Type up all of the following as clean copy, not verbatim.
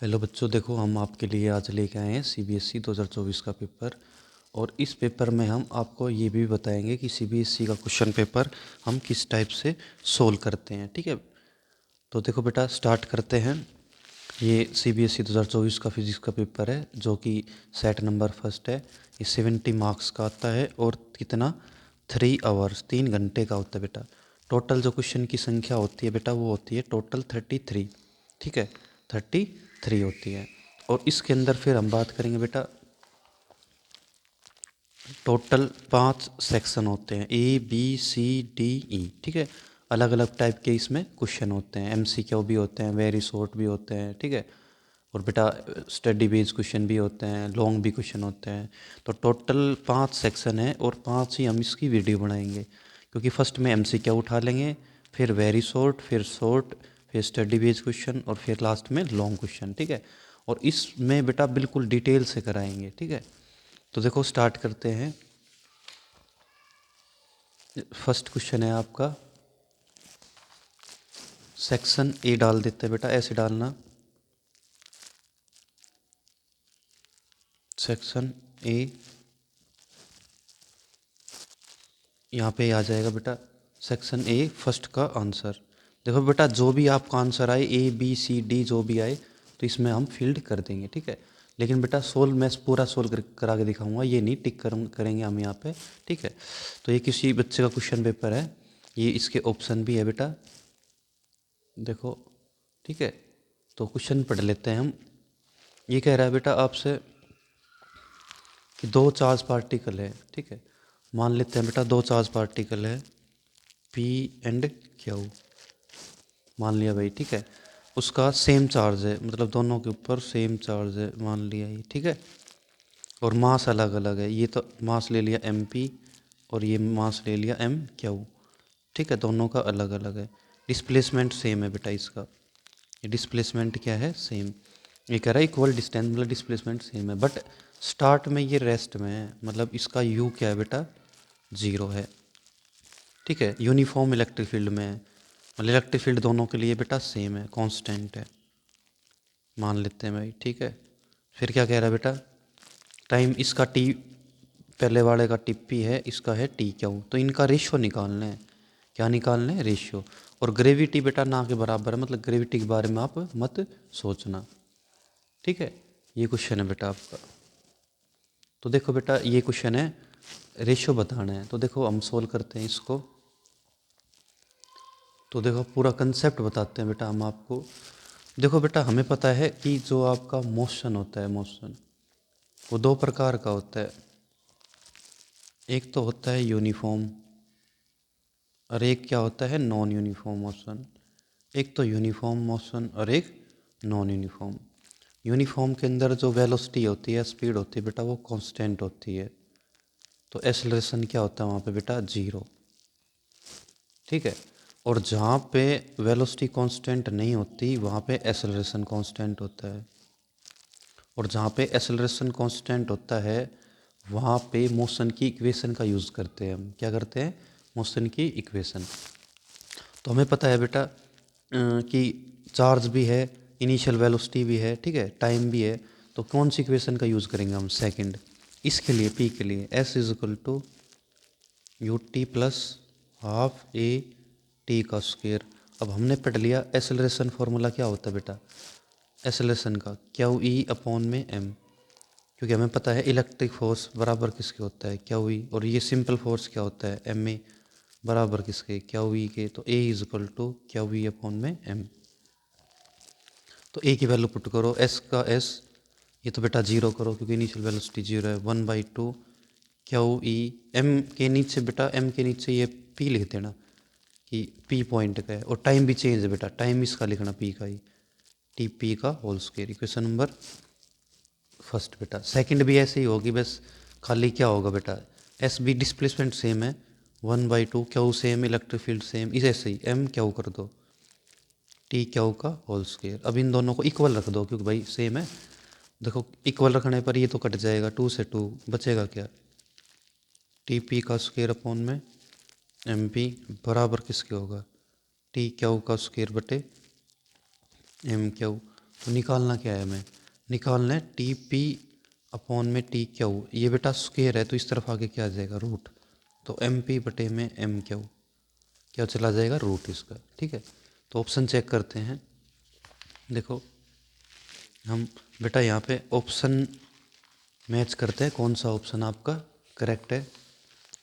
Hello बच्चों, देखो हम आपके लिए आज लेके आए हैं सीबीएसई 2024 का पेपर। और इस पेपर में हम आपको ये भी बताएंगे कि सीबीएसई का क्वेश्चन पेपर हम किस टाइप से सोल्व करते हैं। ठीक है, तो देखो बेटा स्टार्ट करते हैं। ये सीबीएसई 2024 का फिजिक्स का पेपर है जो कि सेट नंबर फर्स्ट है। ये 70 मार्क्स का आता है और कितना 3 आवर्स 3 घंटे का होता है बेटा। टोटल जो क्वेश्चन की संख्या होती है बेटा वो होती है टोटल 33। ठीक है, 33 होती है। और इसके अंदर फिर हम बात करेंगे बेटा, टोटल 5 सेक्शन होते हैं, ABCDE। ठीक है, अलग अलग टाइप के इसमें क्वेश्चन होते हैं, MCQ भी होते हैं, वेरी शॉर्ट भी होते हैं। ठीक है, और बेटा स्टडी बेस्ड क्वेश्चन भी होते हैं, लॉन्ग भी क्वेश्चन होते हैं। तो टोटल 5 सेक्शन है और 5 ही हम इसकी वीडियो बनाएंगे, क्योंकि फर्स्ट में MCQ उठा लेंगे, फिर वेरी शॉर्ट, फिर स्टडी बेस्ड क्वेश्चन और फिर लास्ट में लॉन्ग क्वेश्चन। ठीक है, और इसमें बेटा बिल्कुल डिटेल से कराएंगे। ठीक है, तो देखो स्टार्ट करते हैं। फर्स्ट क्वेश्चन है आपका, सेक्शन ए डाल देते हैं बेटा, ऐसे डालना सेक्शन ए। यहाँ पे आ जाएगा बेटा सेक्शन ए फर्स्ट का आंसर। देखो बेटा जो भी आपका आंसर आए ABCD जो भी आए तो इसमें हम फील्ड कर देंगे। ठीक है, लेकिन बेटा सोल्व मैं पूरा सोल्व करा के दिखाऊंगा, ये नहीं टिक करेंगे हम यहाँ पे। ठीक है, तो ये किसी बच्चे का क्वेश्चन पेपर है, ये इसके ऑप्शन भी है बेटा, देखो। ठीक है, तो क्वेश्चन पढ़ लेते हैं हम। ये कह रहा है बेटा आपसे कि दो चार्ज पार्टिकल है। ठीक है, मान लेते हैं बेटा दो चार्ज पार्टिकल है P&Q, मान लिया भाई। ठीक है, उसका सेम चार्ज है, मतलब दोनों के ऊपर सेम चार्ज है मान लिया ये। ठीक है, और मास अलग अलग है, ये तो मास ले लिया MP और ये मास ले लिया MQ। ठीक है, दोनों का अलग अलग है। डिस्प्लेसमेंट सेम है बेटा इसका, ये डिस्प्लेसमेंट क्या है, सेम। ये कह रहा है इक्वल डिस्टेंस, मतलब डिस्प्लेसमेंट सेम है, बट स्टार्ट में ये रेस्ट में है, मतलब इसका U क्या है बेटा, 0 है। ठीक है, यूनिफॉर्म इलेक्ट्रिक फील्ड में है, मतलब इलेक्ट्रिक फील्ड दोनों के लिए बेटा सेम है, कांस्टेंट है, मान लेते हैं भाई। ठीक है, फिर क्या कह रहा है बेटा, टाइम इसका T, पहले वाले का TP है, इसका है TQ, तो इनका रेशियो निकालना है। क्या निकालना है, रेशियो। और ग्रेविटी बेटा ना के बराबर है, मतलब ग्रेविटी के बारे में आप मत सोचना। ठीक है, ये क्वेश्चन है बेटा आपका। तो देखो बेटा ये क्वेश्चन है, रेशियो बताना है, तो देखो हम सोल्व करते हैं इसको। तो देखो पूरा कंसेप्ट बताते हैं बेटा हम आपको। देखो बेटा हमें पता है कि जो आपका मोशन होता है, मोशन वो दो प्रकार का होता है, एक तो होता है यूनिफॉर्म और एक क्या होता है, नॉन यूनिफॉर्म मोशन। एक तो यूनिफॉर्म मोशन और एक नॉन यूनिफॉर्म। यूनिफॉर्म के अंदर जो वेलोसिटी होती है, स्पीड होती है बेटा, वो कांस्टेंट होती है, तो एक्सेलरेशन क्या होता है वहाँ पे बेटा, 0। ठीक है, और जहाँ पे वेलोसिटी कांस्टेंट नहीं होती वहाँ पे एक्सेलरेशन कांस्टेंट होता है, और जहाँ पे एक्सेलरेशन कांस्टेंट होता है वहाँ पे मोशन की इक्वेशन का यूज़ करते हैं हम। क्या करते हैं, मोशन की इक्वेशन। तो हमें पता है बेटा कि चार्ज भी है, इनिशियल वेलोसिटी भी है, ठीक है, टाइम भी है, तो कौन सी इक्वेशन का यूज़ करेंगे हम, सेकंड। इसके लिए P के लिए S=ut प्लस हाफ AT का स्क्वायर। अब हमने पढ़ लिया एक्सेलरेशन फार्मूला क्या होता है बेटा, एक्सेलरेशन का QE/m, क्योंकि हमें पता है इलेक्ट्रिक फोर्स बराबर किसके होता है, QE, और ये सिंपल फोर्स क्या होता है, MA, बराबर किसके, QE के, तो A=QE/m। तो A की वैल्यू पुट करो, S का S, ये तो बेटा 0 करो क्योंकि इनिशियल वेलोसिटी 0 है, 1/2 QE। M के नीचे बेटा, M के नीचे ये P लिख देना कि P पॉइंट का है, और टाइम भी चेंज है बेटा, टाइम इसका लिखना P का ही, TP का whole square. Equation number first बेटा। सेकंड भी ऐसे ही होगी, बस खाली क्या होगा बेटा, S भी डिस्प्लेसमेंट सेम है, 1/2 Q same, electric field same, इसे ऐसे ही MQ कर दो, TQ का होल स्क्वायर। अब इन दोनों को इक्वल रख दो क्योंकि भाई सेम है। देखो इक्वल रखने पर ये तो कट जाएगा, 2 से 2 बचेगा क्या, TP का स्क्वायर अपॉन में MP बराबर किसके होगा, TQ का स्क्वायर बटे MQ। तो निकालना क्या है हमें, निकालना है टी पी अपॉन में टी क्यू। ये बेटा स्क्वायर है तो इस तरफ आगे क्या आ जाएगा, रूट। तो एम पी बटे में एम क्यू क्या चला जाएगा, रूट इसका। ठीक है, तो ऑप्शन चेक करते हैं। देखो हम बेटा यहाँ पे ऑप्शन मैच करते हैं, कौन सा ऑप्शन आपका करेक्ट है।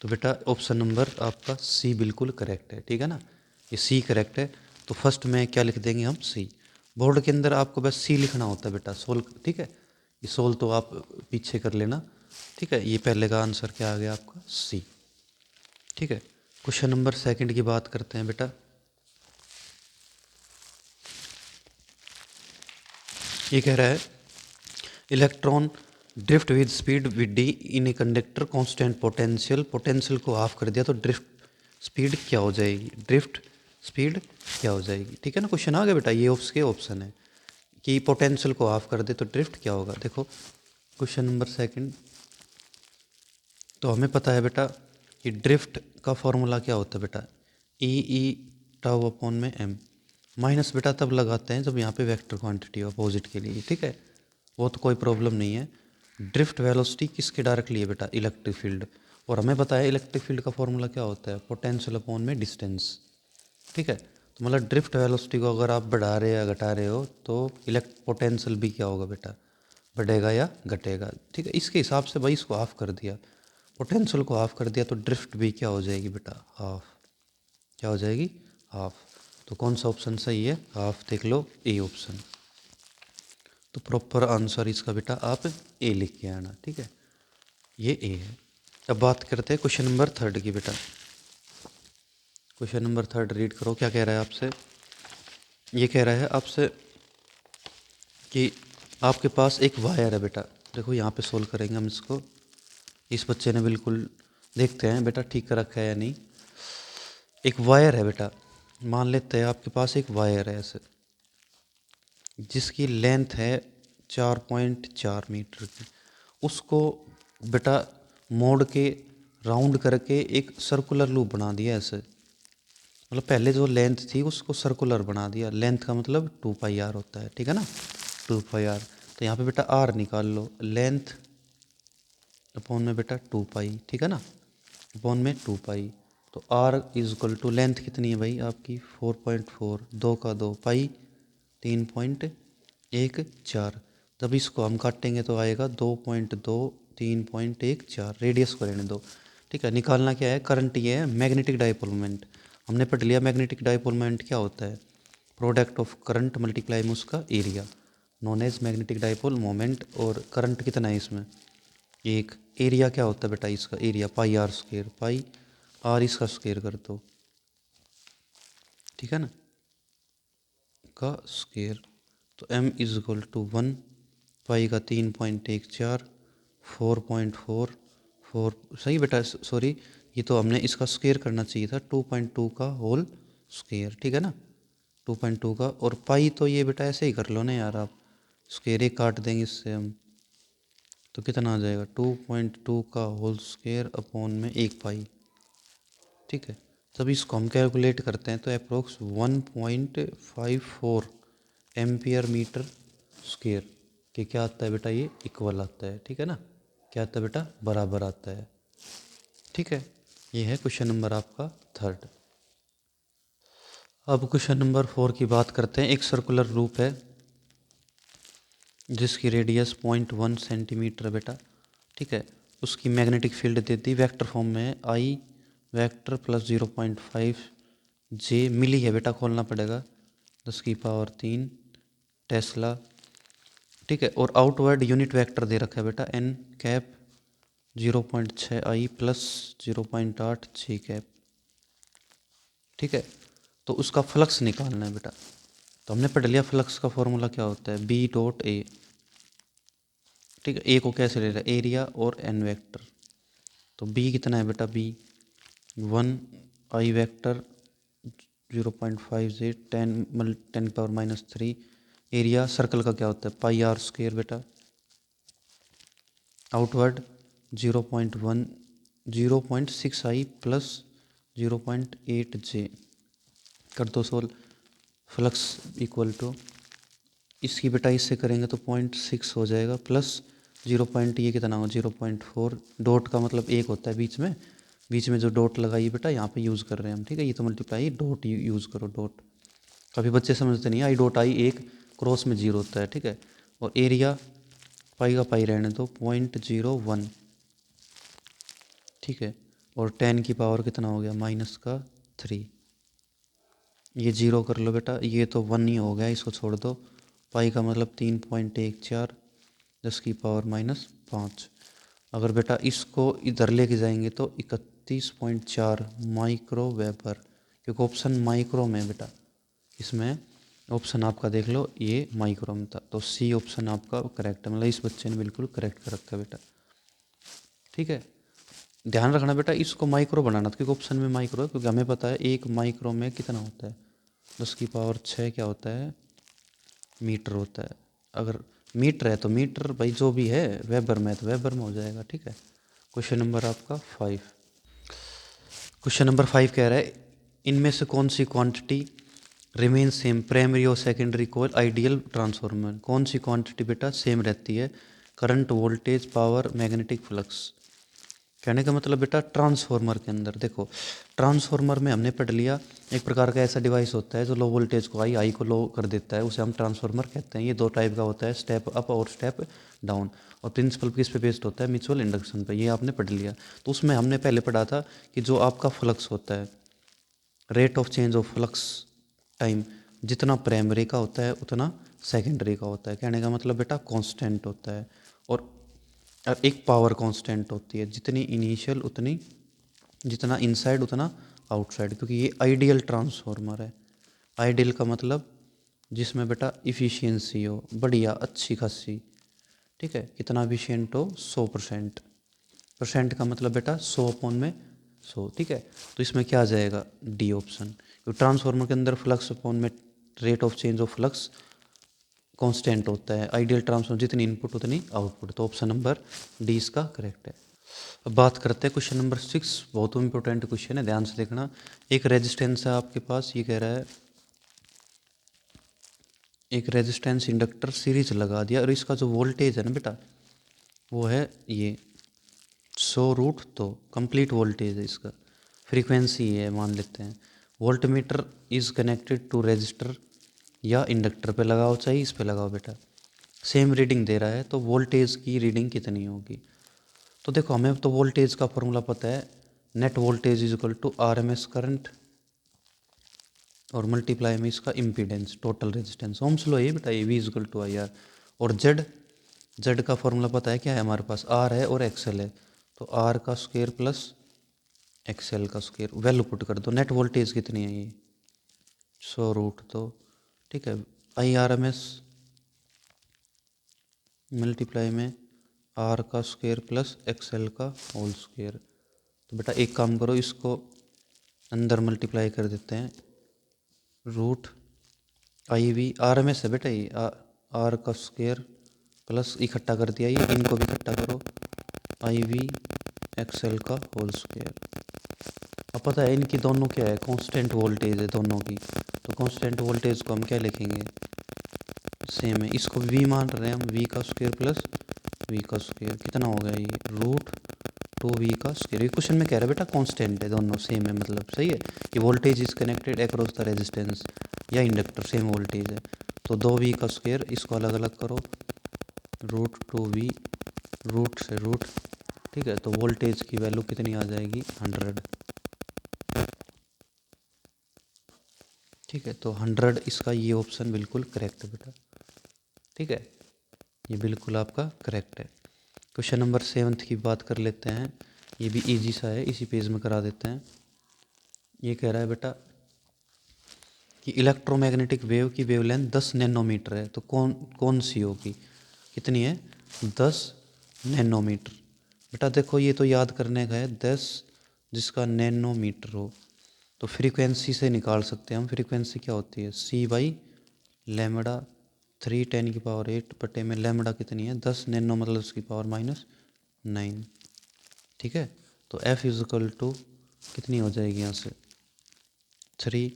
तो बेटा ऑप्शन नंबर आपका सी बिल्कुल करेक्ट है। ठीक है ना, ये सी करेक्ट है। तो फर्स्ट में क्या लिख देंगे हम, सी। बोर्ड के अंदर आपको बस सी लिखना होता है बेटा, सोल्व। ठीक है, ये सोल्व तो आप पीछे कर लेना। ठीक है, ये पहले का आंसर क्या आ गया आपका, सी। ठीक है, क्वेश्चन नंबर सेकंड की बात करते हैं बेटा। ये कह रहा है electron drift with speed with D in a conductor constant potential. Potential को ऑफ कर दिया तो ड्रिफ्ट स्पीड क्या हो जाएगी, ड्रिफ्ट स्पीड क्या हो जाएगी। ठीक है ना, क्वेश्चन आ गया बेटा, ये उसके ऑप्शन है कि पोटेंशियल को ऑफ कर दे तो ड्रिफ्ट क्या होगा। देखो क्वेश्चन नंबर सेकंड, तो हमें पता है बेटा कि ड्रिफ्ट का फॉर्मूला क्या होता है बेटा, ई टाउ अपॉन में एम। माइनस बेटा तब लगाते हैं जब यहाँ पे वेक्टर क्वांटिटी अपोजिट के लिए। ठीक है, वो तो कोई प्रॉब्लम नहीं है। ड्रिफ्ट वेलोसिटी किसके डायरेक्टली है बेटा, इलेक्ट्रिक फील्ड। और हमें पता है इलेक्ट्रिक फील्ड का फॉर्मूला क्या होता है, पोटेंशियल अपॉन में डिस्टेंस। ठीक है, तो मतलब ड्रिफ्ट वेलोसिटी को अगर आप बढ़ा रहे या घटा रहे हो तो इलेक्ट पोटेंशियल भी क्या होगा बेटा, बढ़ेगा या घटेगा। ठीक है, इसके हिसाब से भाई इसको ऑफ कर दिया, पोटेंशियल को ऑफ कर दिया तो ड्रिफ्ट भी क्या हो जाएगी बेटा, हाफ। क्या हो जाएगी, हाफ। तो कौन सा ऑप्शन सही है, हाफ। देख लो ए ऑप्शन। तो प्रॉपर आंसर इसका बेटा आप ए लिख के आना। ठीक है, ये ए है। अब बात करते हैं क्वेश्चन नंबर थर्ड की बेटा। क्वेश्चन नंबर थर्ड रीड करो, क्या कह रहा है आपसे। ये कह रहा है आपसे कि आपके पास एक वायर है बेटा। देखो यहाँ पे सोल्व करेंगे हम इसको। इस बच्चे ने बिल्कुल, देखते हैं बेटा ठीक कर रखा है या नहीं। एक वायर है बेटा, मान लेते हैं आपके पास एक वायर है ऐसे, जिसकी लेंथ है 4.4 मीटर की। उसको बेटा मोड़ के राउंड करके एक सर्कुलर लूप बना दिया ऐसे। मतलब पहले जो लेंथ थी उसको सर्कुलर बना दिया। लेंथ का मतलब 2πr होता है। ठीक है ना, 2πr। तो यहाँ पे बेटा r निकाल लो, लेंथ अपॉन में बेटा 2π। ठीक है ना, अपॉन में 2π। तो r is equal to, length कितनी है भाई आपकी 4.4, 2 का 2, पाई 3.14। जब इसको हम काटेंगे तो आएगा 2.2, 3.14। रेडियस को रहने दो। ठीक है, निकालना क्या है, करंट ये है मैग्नेटिक डाइपोल मोमेंट। हमने पढ़ लिया मैग्नेटिक डाइपोल मोमेंट क्या होता है, प्रोडक्ट ऑफ करंट मल्टीप्लाई में उसका area, known as magnetic dipole moment. और करंट कितना है इसमें, एक। एरिया क्या होता है बेटा इसका, area pi r square, pi r इसका स्क्वायर कर दो। ठीक है ना, का स्क्वायर। तो m is equal to 1, pi का 3.14, 4.4, 4 सही बेटा, सॉरी ये तो हमने इसका स्क्वायर करना चाहिए था, 2.2 का होल स्क्वायर। ठीक है ना, 2.2 का। और पाई तो ये बेटा ऐसे ही कर लो ना यार आप, स्क्वायर एक काट देंगे इससे हम, तो कितना आ जाएगा 2.2 का होल स्क्वायर अपॉन में 1 पाई। ठीक है, जब इसको हम कैलकुलेट करते हैं तो अप्रोक्स 1.54 एम्पियर मीटर स्क्वायर के क्या आता है बेटा, ये इक्वल आता है। ठीक है ना, क्या आता है बेटा, बराबर आता है। ठीक है, ये है क्वेश्चन नंबर आपका थर्ड। अब क्वेश्चन नंबर 4 की बात करते हैं। एक सर्कुलर लूप है जिसकी रेडियस 0.1 सेंटीमीटर है बेटा। ठीक है, उसकी मैग्नेटिक फील्ड देती वेक्टर फॉर्म में है, आई वेक्टर प्लस 0.5 जे मिली है बेटा, खोलना पड़ेगा 10⁻³ टेस्ला। ठीक है, और आउटवर्ड यूनिट वेक्टर दे रखा है बेटा, एन कैप 0.6 आई प्लस 0.8 जे कैप। ठीक है, तो उसका फ्लक्स निकालना है बेटा। तो हमने पढ़ लिया फ्लक्स का फॉर्मूला क्या होता है, बी डॉट ए। ठीक है, ए को कैसे ले रहा है, एरिया और एन वेक्टर। तो बी कितना है बेटा, बी 1, आई वेक्टर 0.5 से 10⁻³ एरिया सर्कल का क्या होता है, पाई आर स्क्वायर बेटा। आउटवर्ड 0.1, 0.6 आई प्लस 0.8 जे कर दो सोल्व। फ्लक्स इक्वल टू इसकी बेटा इससे करेंगे तो 0.6 हो जाएगा, प्लस 0 पॉइंट ये कितना हो 0.4। डॉट का मतलब एक होता है बीच में जो डॉट लगाइए बेटा यहाँ पे यूज़ कर रहे हैं हम, ठीक है। ये तो मल्टीप्लाई डॉट यूज़ करो, डॉट। कभी बच्चे समझते नहीं, आई डॉट आई एक क्रॉस में 0 होता है, ठीक है। और एरिया पाई का पाई रहने दो 0.01, ठीक है। और 10 की पावर कितना हो गया -3। ये 0 कर लो बेटा, ये तो 1 ही हो गया, इसको छोड़ दो। पाई का मतलब 3.14, 10⁻5। अगर बेटा इसको इधर लेके जाएंगे तो 31.4 माइक्रो वेबर, क्योंकि ऑप्शन माइक्रो में बेटा, इसमें ऑप्शन आपका देख लो ये माइक्रो में था, तो सी ऑप्शन आपका करेक्ट है, मतलब इस बच्चे ने बिल्कुल करेक्ट कर रखा है बेटा, ठीक है। ध्यान रखना बेटा इसको माइक्रो बनाना था, क्योंकि ऑप्शन में माइक्रो है, क्योंकि हमें पता है 1 माइक्रो में कितना होता है 10⁻6 क्या होता है मीटर होता है। अगर मीटर है तो मीटर भाई जो भी है, वेबर में तो वेबर में हो जाएगा, ठीक है। क्वेश्चन नंबर आपका 5। क्वेश्चन नंबर 5 कह रहा है इनमें से कौन सी क्वांटिटी रिमेन सेम प्राइमरी और सेकेंडरी कोयल आइडियल ट्रांसफार्मर। कौन सी क्वांटिटी बेटा सेम रहती है, current, voltage, power, magnetic flux. कहने का मतलब बेटा ट्रांसफार्मर के अंदर देखो, ट्रांसफार्मर में हमने पढ़ लिया एक प्रकार का ऐसा डिवाइस होता है जो लो वोल्टेज को हाई को लो कर देता है, उसे हम ट्रांसफार्मर कहते हैं। ये 2 टाइप का होता है, स्टेप अप और स्टेप डाउन। और प्रिंसिपल किस पे बेस्ड होता है, म्यूचुअल इंडक्शन पे, ये आपने पढ़ लिया। तो उसमें हमने पहले पढ़ा था कि जो आपका फ्लक्स होता है, rate of change of flux time, जितना प्राइमरी का होता है उतना सेकेंडरी का होता है। कहने का मतलब बेटा कांस्टेंट होता है। और एक पावर कांस्टेंट होती है, जितनी इनिशियल उतनी, जितना इनसाइड उतना आउटसाइड, क्योंकि ये आइडियल ट्रांसफार्मर है। आइडियल का मतलब जिसमें बेटा इफ़िशियंसी हो बढ़िया अच्छी खासी, ठीक है। कितना एफिशिएंट हो 100%। परसेंट का मतलब बेटा 100/100, ठीक है। तो इसमें क्या आ जाएगा डी ऑप्शन, क्योंकि ट्रांसफार्मर के अंदर फ्लक्स अपॉन में rate of change of flux constant होता है। आइडियल ट्रांसफार्मर जितनी इनपुट उतनी आउटपुट, तो ऑप्शन नंबर डी इसका करेक्ट है। अब बात करते हैं क्वेश्चन नंबर 6, बहुत इंपॉर्टेंट क्वेश्चन है, ध्यान से देखना। एक रेजिस्टेंस है आपके पास, ये कह रहा है एक रेजिस्टेंस इंडक्टर सीरीज लगा दिया, और इसका जो वोल्टेज है ना बेटा वो है ये 100 √, तो कंप्लीट वोल्टेज है इसका। फ्रीक्वेंसी है मान लेते हैं। Voltmeter is connected to resistor, या इंडक्टर पे लगाओ चाहे इस पे लगाओ बेटा, सेम रीडिंग दे रहा है, तो वोल्टेज की रीडिंग कितनी होगी। तो देखो हमें तो वोल्टेज का फॉर्मूला पता है, net voltage is equal to RMS current और मल्टीप्लाई में इसका impedance total resistance. Ohm's law ये बेटा, ये V is equal to IR। और जेड का फॉर्मूला पता है क्या है हमारे पास, R है और XL है, तो R का स्क्वायर प्लस XL का स्क्वायर, वैल्यू पुट कर दो। नेट वोल्टेज कितनी है ये 100 √, तो ठीक है IRMS मल्टीप्लाई में R का स्क्वायर प्लस XL का होल स्क्वायर। तो बेटा एक काम करो, इसको अंदर मल्टीप्लाई कर देते हैं, √IV RMS है बेटा ये, R का स्क्वायर प्लस इकट्ठा कर दिया, ये इनको भी इकट्ठा करो, IV XL का होल स्क्वायर। अब पता है इनकी दोनों क्या है, कांस्टेंट वोल्टेज है दोनों की, तो कांस्टेंट वोल्टेज को हम क्या लिखेंगे, सेम है। इसको V मान रहे हैं हम, V का स्क्वायर प्लस V का स्क्वायर कितना हो गया ये √2V का स्क्वायर। ये क्वेश्चन में कह रहा है बेटा कांस्टेंट है, दोनों सेम है, मतलब सही है कि voltage is connected across the resistance या इंडक्टर, सेम वोल्टेज है। तो 2V का स्क्वायर, इसको अलग अलग करो, √2V, रूट से रूट, ठीक है। तो वोल्टेज की वैल्यू कितनी आ जाएगी 100, ठीक है। तो 100 इसका ये ऑप्शन बिल्कुल करेक्ट है बेटा, ठीक है, ये बिल्कुल आपका करेक्ट है। क्वेश्चन नंबर 7 की बात कर लेते हैं, ये भी इजी सा है, इसी पेज में करा देते हैं। ये कह रहा है बेटा कि इलेक्ट्रोमैग्नेटिक वेव की वेवलेंथ 10 नैनोमीटर है, तो कौन कौन सी होगी, कितनी है 10 नैनोमीटर। बेटा देखो ये तो याद करने का है, 10 जिसका नैनोमीटर हो, तो फ्रीक्वेंसी से निकाल सकते हैं हम। फ्रीक्वेंसी क्या होती है C/λ 3 10⁸ बटे में लैम्बडा कितनी है 10 नैनो, मतलब उसकी पावर -9, ठीक है। तो F इज इक्वल टू कितनी हो जाएगी यहाँ से 3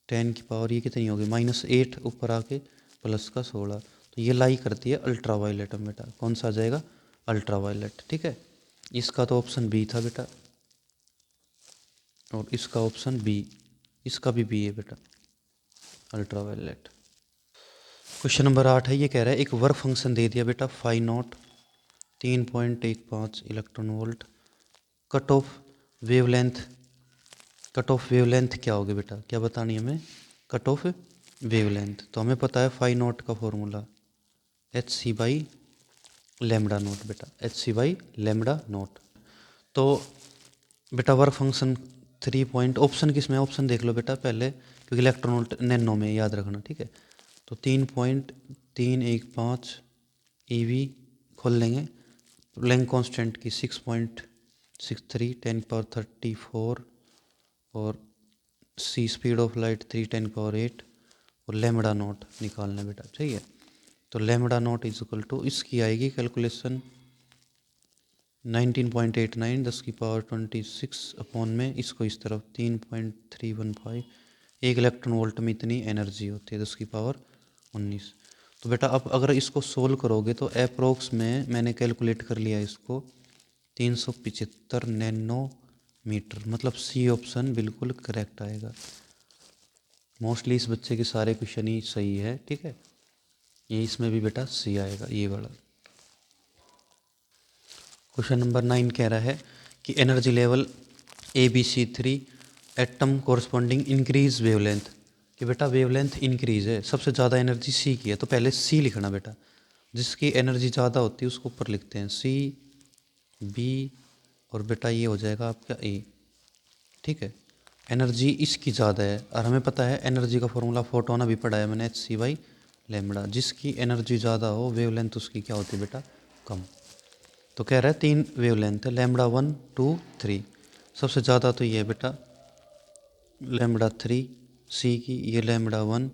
10 की पावर ये कितनी होगी -8 ऊपर आके प्लस का 16, तो ये लाई करती है अल्ट्रा वायलेट में बेटा। कौन सा आ जाएगा? Ultra violet. ठीक है, इसका तो ऑप्शन बी था बेटा, और इसका ऑप्शन बी, इसका भी बी है बेटा, अल्ट्रा वायलेट। क्वेश्चन नंबर 8 है, ये कह रहा है एक वर्क फंक्शन दे दिया बेटा phi naught 3.15 electron volt, cut off wavelength. Cut off wavelength क्या होगी बेटा? क्या बतानी है हमें? Cut off wavelength. तो हमें पता है फाई नॉट का formula H C by lambda naught बेटा, h C by lambda naught. तो बेटा वर्क फंक्शन 3 पॉइंट, ऑप्शन किस में? ऑप्शन देख लो बेटा पहले, क्योंकि इलेक्ट्रॉन वोल्ट नैनो में याद रखना। ठीक है, तो 3.315 ईवी खोल लेंगे, प्लैंक कांस्टेंट की 6.63 10^34, और सी स्पीड ऑफ लाइट 3 10^8, और लेमडा नोट निकालना बेटा। ठीक है, तो lambda naught is equal to, इसकी आएगी कैलकुलेशन 19.89 10^26 अपॉन में, इसको इस तरफ 3.315, एक इलेक्ट्रॉन वोल्ट में इतनी एनर्जी होती है 10^19। तो बेटा अब अगर इसको सोल्व करोगे तो अप्रोक्स में मैंने कैलकुलेट कर लिया इसको 375 नैनोमीटर, मतलब सी ऑप्शन बिल्कुल करेक्ट आएगा। मोस्टली इस बच्चे के सारे क्वेश्चन ही सही है। ठीक है, ये इसमें भी बेटा सी आएगा, ये वाला। क्वेश्चन नंबर 9 कह रहा है कि energy level ABC3 atom corresponding increase wavelength, कि बेटा वेवलेंथ इंक्रीज है, सबसे ज़्यादा एनर्जी सी की है, तो पहले सी लिखना बेटा, जिसकी एनर्जी ज़्यादा होती है उसको ऊपर लिखते हैं, सी बी, और बेटा ये हो जाएगा आपका ए। ठीक है, एनर्जी इसकी ज़्यादा है, और हमें पता है एनर्जी का फॉर्मूला फोटोन अभी पढ़ा है मैंने, एच सी बाई लेमड़ा। जिसकी एनर्जी ज़्यादा हो वेवलेंथ उसकी क्या होती है बेटा? कम। तो कह रहा है 3 वेवलेंथ है, लेमड़ा 1 2 3, सबसे ज़्यादा तो ये है बेटा लेमड़ा 3 सी की, ये लेमड़ा 1,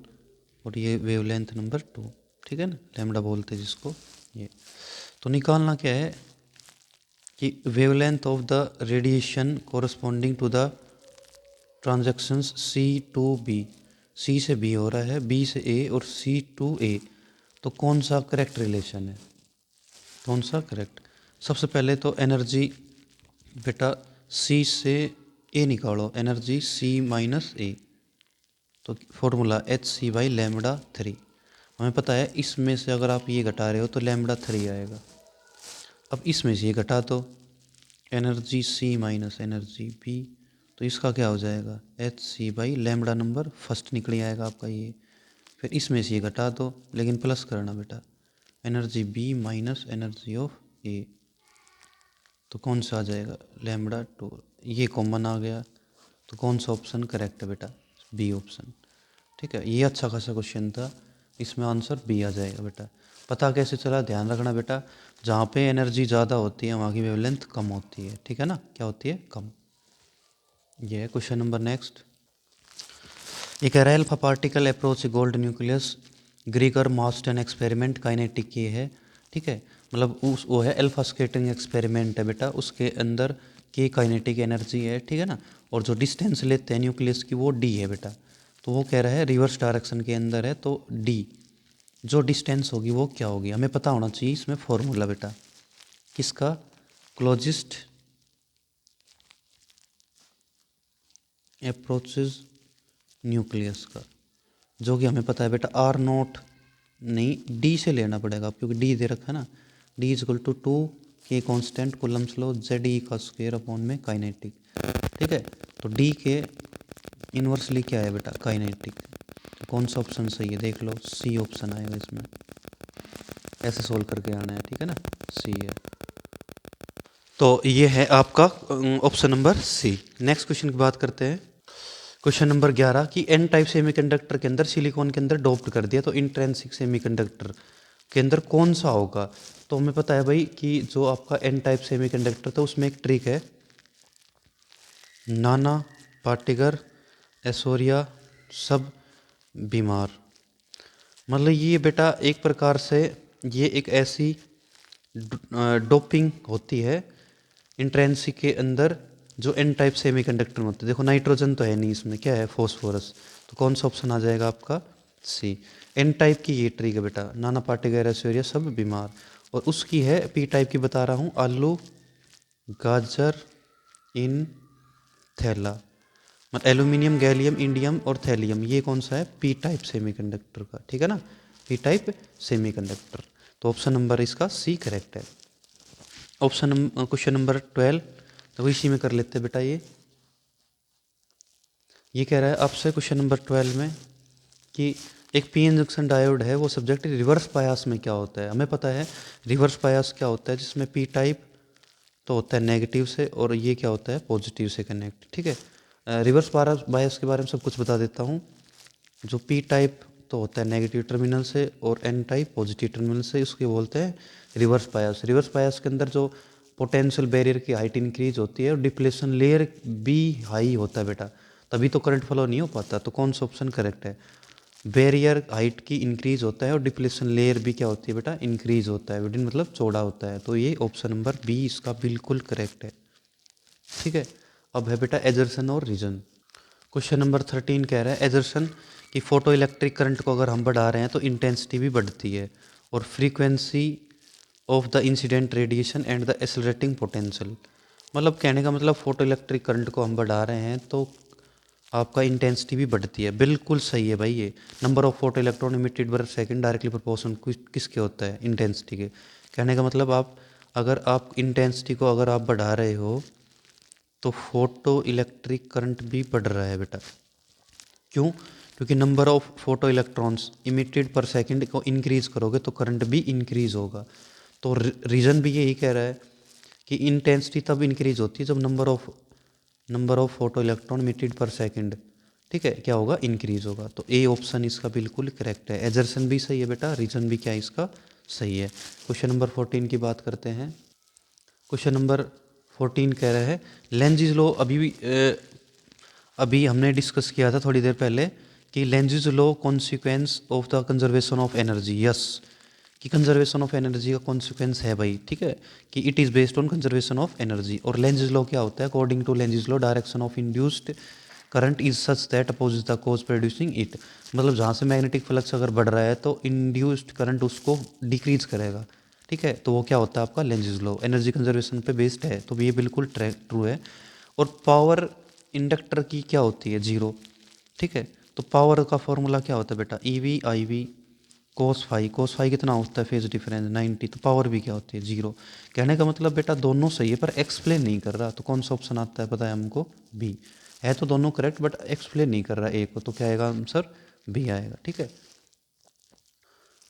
और ये वेवलेंथ नंबर 2। ठीक है ना, लेमड़ा बोलते हैं जिसको ये। तो निकालना क्या है कि wavelength of the radiation corresponding to the transactions C to B, C से बी हो रहा है, बी से ए, और सी टू ए, तो कौन सा करेक्ट रिलेशन है? कौन सा करेक्ट? सबसे पहले तो एनर्जी बेटा सी से ए निकालो, एनर्जी सी माइनस ए, तो formula H C by lambda 3। हमें पता है इसमें से अगर आप ये घटा रहे हो तो लेमड़ा 3 आएगा। अब इसमें से ये घटा दो, energy C minus energy B, तो इसका क्या हो जाएगा? H C by lambda number first निकल आएगा आपका ये। फिर इसमें से ये घटा दो, लेकिन प्लस करना बेटा, energy B minus energy of A, तो कौन सा आ जाएगा? लेमड़ा 2। ये कॉमन आ गया, तो कौन सा ऑप्शन करेक्ट है बेटा? B option. ठीक है, ये अच्छा खासा क्वेश्चन था, इसमें आंसर बी आ जाएगा बेटा। पता कैसे चला? ध्यान रखना बेटा, जहाँ पे एनर्जी ज़्यादा होती है वहाँ की वेवलेंथ कम होती है। ठीक है ना, क्या होती है? कम। ये है क्वेश्चन नंबर नेक्स्ट। ये कह रहा है alpha particle approach gold nucleus ग्रीगर Marston experiment kinetic ये है। ठीक है, मतलब उस वो है अल्फा स्कैटरिंग एक्सपेरिमेंट है बेटा, उसके अंदर की काइनेटिक एनर्जी है। ठीक है ना, और जो डिस्टेंस लेते हैं न्यूक्लियस की वो डी है बेटा। तो वो कह रहा है रिवर्स डायरेक्शन के अंदर है, तो डी जो डिस्टेंस होगी वो क्या होगी? हमें पता होना चाहिए इसमें फॉर्मूला बेटा, किसका? क्लोजिस्ट अप्रोचेज न्यूक्लियस का, जो कि हमें पता है बेटा आर नॉट नहीं डी से लेना पड़ेगा, क्योंकि डी दे रखा है ना, डी इज इक्वल टू 2 के कांस्टेंट कूलम्स लॉ जेड ई का स्क्वायर अपॉन में काइनेटिक। ठीक है, तो डी के इन्वर्सली क्या है बेटा? काइनेटिक। तो कौन सा ऑप्शन सही है देख लो, सी ऑप्शन आएगा इसमें, ऐसे सोल्व करके आना है। ठीक है ना, सी है। तो ये है आपका option number C. Next question की बात करते हैं। क्वेश्चन नंबर 11 कि एन टाइप सेमीकंडक्टर के अंदर सिलिकॉन के अंदर डोप्ड कर दिया, तो इंट्रिंसिक सेमीकंडक्टर के अंदर कौन सा होगा? तो हमें पता है भाई कि जो आपका एन टाइप सेमीकंडक्टर था उसमें एक ट्रिक है, नाना पार्टिकल एसोरिया सब बीमार, मतलब ये बेटा एक प्रकार से ये एक ऐसी डोपिंग होती है इंट्रेंसिक के अंदर जो एन टाइप सेमीकंडक्टर में होते हैं। देखो नाइट्रोजन तो है नहीं इसमें, क्या है? फॉस्फोरस। तो कौन सा ऑप्शन आ जाएगा आपका? सी। एन टाइप की ये ट्रिक है बेटा, नाना पाटेगर ऐश्वर्या सब बीमार। और उसकी है पी टाइप की बता रहा हूँ, आलू गाजर इन थैला। मतलब एल्यूमिनियम गैलियम इंडियम और थैलियम, ये कौन सा है, पी टाइप सेमीकंडक्टर का, ठीक है ना, पी टाइप सेमीकंडक्टर। तो ऑप्शन नंबर इसका सी करेक्ट है। क्वेश्चन नंबर 12, तो इसी में कर लेते हैं बेटा। ये कह रहा है आपसे क्वेश्चन नंबर 12 में कि एक पी एन जंक्शन डायोड है, वो सब्जेक्ट रिवर्स बायस में क्या होता है। हमें पता है रिवर्स बायस क्या होता है, जिसमें पी टाइप तो होता है नेगेटिव से और ये क्या होता है पॉजिटिव से कनेक्ट, ठीक है। रिवर्स बायस के बारे में सब कुछ बता देता हूँ। जो पी टाइप तो होता है नेगेटिव टर्मिनल से और एन टाइप पॉजिटिव टर्मिनल से, इसके बोलते हैं रिवर्स बायस। रिवर्स बायस के अंदर जो पोटेंशियल बैरियर की हाइट इंक्रीज होती है और डिप्लेशन लेयर भी हाई होता है बेटा, तभी तो करंट फ्लो नहीं हो पाता। तो कौन सा ऑप्शन करेक्ट है, बैरियर हाइट की इंक्रीज होता है और डिप्लेशन लेयर भी क्या होती है बेटा, इंक्रीज होता है, विडिन मतलब चौड़ा होता है। तो ये ऑप्शन नंबर बी इसका बिल्कुल करेक्ट है, ठीक है। अब है बेटा एजर्सन और रीजन। क्वेश्चन नंबर 13 कह रहा है एजर्सन कि फोटो इलेक्ट्रिक करंट को अगर हम बढ़ा रहे हैं तो इंटेंसिटी भी बढ़ती है और frequency of the incident radiation and the accelerating potential. मतलब कहने का मतलब फोटो इलेक्ट्रिक करंट को हम बढ़ा रहे हैं तो आपका इंटेंसिटी भी बढ़ती है। बिल्कुल सही है भाई ये। Number of photo electron emitted पर सेकंड डायरेक्टली प्रोपोर्शनल किसके होता है, इंटेंसिटी के। कहने का मतलब आप अगर आप इंटेंसिटी को अगर आप बढ़ा रहे हो तो फोटो इलेक्ट्रिक करंट भी बढ़ रहा है बेटा। क्यों, क्योंकि number of photo electrons emitted पर सेकंड को इंक्रीज करोगे तो करंट भी इंक्रीज होगा। तो रीज़न भी यही कह रहा है कि इंटेंसिटी तब इंक्रीज होती है जब number of photo electron emitted पर सेकंड, ठीक है, क्या होगा, इंक्रीज होगा। तो ए ऑप्शन इसका बिल्कुल करेक्ट है। एजर्सन भी सही है बेटा, रीजन भी क्या है इसका सही है। क्वेश्चन नंबर 14 की बात करते हैं। क्वेश्चन नंबर 14 कह रहा है लेंजिज लॉ। अभी हमने डिस्कस किया था थोड़ी देर पहले कि Lenz's law consequence of the conservation of energy, yes, कि कंजर्वेशन ऑफ एनर्जी का कॉन्सिक्वेंस है भाई, ठीक है, कि it is based on conservation of energy. और लेंजिज लॉ क्या होता है, according to Lenz's law direction of induced current is such that opposite the cause producing it. मतलब जहाँ से मैग्नेटिक फ्लक्स अगर बढ़ रहा है तो इंड्यूस्ड करंट उसको डिक्रीज करेगा, ठीक है। तो वो क्या होता है आपका लेंजिज लॉ, एनर्जी कंजर्वेशन पे बेस्ड है, तो ये बिल्कुल ट्रू है। और पावर इंडक्टर की क्या होती है, जीरो, ठीक है। तो पावर का फॉर्मूला क्या होता है बेटा, E V I V cos phi कितना होता है फेज डिफरेंस 90, तो पावर भी क्या होती है, जीरो। कहने का मतलब बेटा दोनों सही है पर एक्सप्लेन नहीं कर रहा, तो कौन सा ऑप्शन आता है पता है हमको, बी। है तो दोनों करेक्ट बट एक्सप्लेन नहीं कर रहा ए को, तो क्या आएगा आंसर, बी आएगा, ठीक है।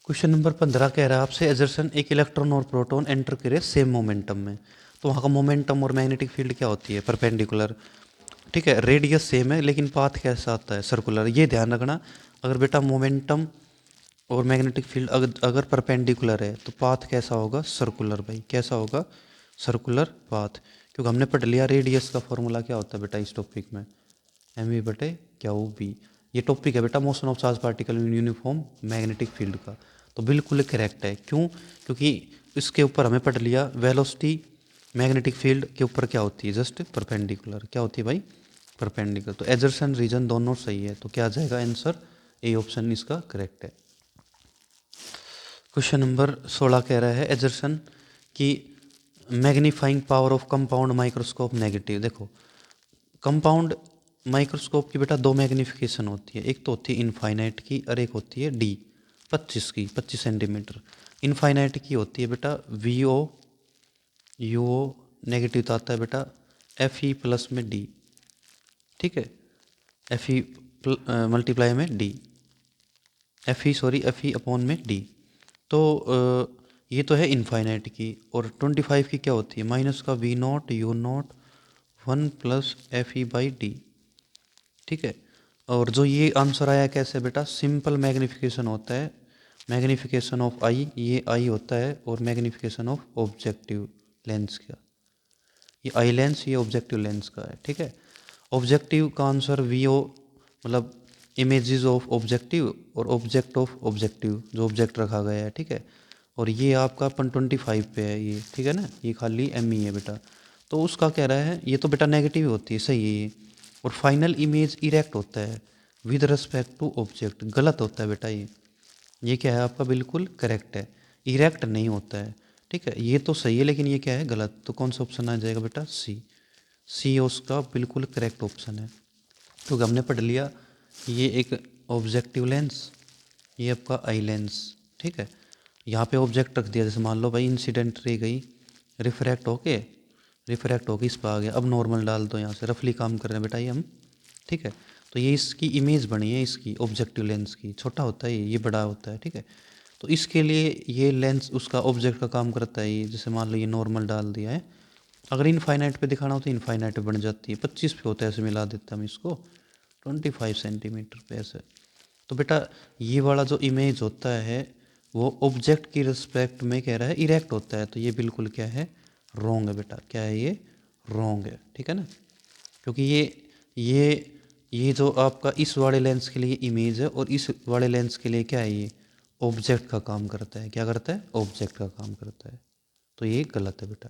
क्वेश्चन नंबर 15 कह रहा है आपसे एजर्सन एक इलेक्ट्रॉन और प्रोटॉन एंटर करे सेम मोमेंटम में, तो वहाँ का मोमेंटम और मैग्नेटिक फील्ड क्या होती है, परपेंडिकुलर, ठीक है। रेडियस सेम है लेकिन पाथ कैसा आता है, सर्कुलर। ये ध्यान रखना, अगर बेटा मोमेंटम और मैग्नेटिक फील्ड अगर परपेंडिकुलर है तो पाथ कैसा होगा, सर्कुलर भाई, कैसा होगा, सर्कुलर पाथ। क्योंकि हमने पढ़ लिया रेडियस का फॉर्मूला क्या होता है बेटा इस टॉपिक में, एम वी बटे क्या वो बी। ये टॉपिक है बेटा motion of charge particle in uniform magnetic field का, तो बिल्कुल करेक्ट है। क्यों, क्योंकि इसके ऊपर हमें पढ़ लिया वेलोसिटी मैग्नेटिक फील्ड के ऊपर क्या होती है, जस्ट परपेंडिकुलर, क्या होती है भाई, परपेंडिकुलर। तो एजर्सन रीजन दोनों सही है, तो क्या आ जाएगा आंसर, ए ऑप्शन इसका करेक्ट है। क्वेश्चन नंबर 16 कह रहा है एजर्सन की magnifying power of compound microscope negative. देखो कंपाउंड माइक्रोस्कोप की बेटा दो मैग्निफिकेशन होती है, एक तो होती है इनफाइनाइट की और एक होती है डी 25 की, 25 सेंटीमीटर। इनफाइनाइट की होती है बेटा V O U O, negative तो आता है बेटा एफ ई प्लस में डी, ठीक है, एफ ई मल्टीप्लाई में डी, एफ ई अपॉन में डी। तो ये तो है इनफाइनाइट की। और 25 की क्या होती है, माइनस का V naught U naught 1 plus F E by D, ठीक है। और जो ये आंसर आया कैसे बेटा, सिंपल मैग्निफिकेशन होता है, मैग्निफिकेशन ऑफ आई, ये आई होता है, और मैग्निफिकेशन ऑफ ऑब्जेक्टिव लेंस का, ये आई लेंस ये ऑब्जेक्टिव लेंस का है, ठीक है। ऑब्जेक्टिव का आंसर वी ओ, मतलब इमेजेस ऑफ ऑब्जेक्टिव और ऑब्जेक्ट ऑफ ऑब्जेक्टिव, जो ऑब्जेक्ट रखा गया है, ठीक है। और ये आपका 125 पे है ये, ठीक है ना, ये खाली एम ई है बेटा। तो उसका कह रहा है ये तो बेटा नेगेटिव होती है, सही है ये। और फाइनल इमेज इरेक्ट होता है विद रिस्पेक्ट टू ऑब्जेक्ट, गलत होता है बेटा ये। ये क्या है आपका, बिल्कुल करेक्ट है, इरेक्ट नहीं होता है। ठीक है, ये तो सही है लेकिन ये क्या है, गलत। तो कौन सा ऑप्शन आ जाएगा बेटा, सी। सी उसका बिल्कुल करेक्ट ऑप्शन है, क्योंकि हमने पढ़ लिया ये एक ऑब्जेक्टिव लेंस, ये आपका आई लेंस। ठीक है, यहाँ पे ऑब्जेक्ट रख दिया, जैसे मान लो भाई इंसिडेंट रे गई, रिफ्रैक्ट होके इस पर आ गया। अब नॉर्मल डाल दो, यहाँ से रफली काम कर रहे हैं बेटा ये हम। ठीक है, तो ये इसकी इमेज बनी है, इसकी ऑब्जेक्टिव लेंस की। छोटा होता है ये बड़ा होता है। ठीक है, तो इसके लिए ये लेंस उसका ऑब्जेक्ट का काम करता है। ये जैसे मान लो ये नॉर्मल डाल दिया है, अगर इनफाइनाइट पे दिखाना हो तो इनफाइनाइट पे बन जाती है, 25 पे होता है, ऐसे मिला देता हम इसको 25 सेंटीमीटर पे ऐसे। तो बेटा ये वाला जो इमेज होता है वो ऑब्जेक्ट की रिस्पेक्ट में कह रहा है इरेक्ट होता है, तो ये बिल्कुल क्या है, रॉन्ग है बेटा। क्या है ये, रॉन्ग है। ठीक है ना, क्योंकि ये ये जो आपका इस वाले लेंस के लिए इमेज है और इस वाले लेंस के लिए क्या है, ये ऑब्जेक्ट का काम करता है। क्या करता है, ऑब्जेक्ट का काम करता है। तो ये गलत है बेटा।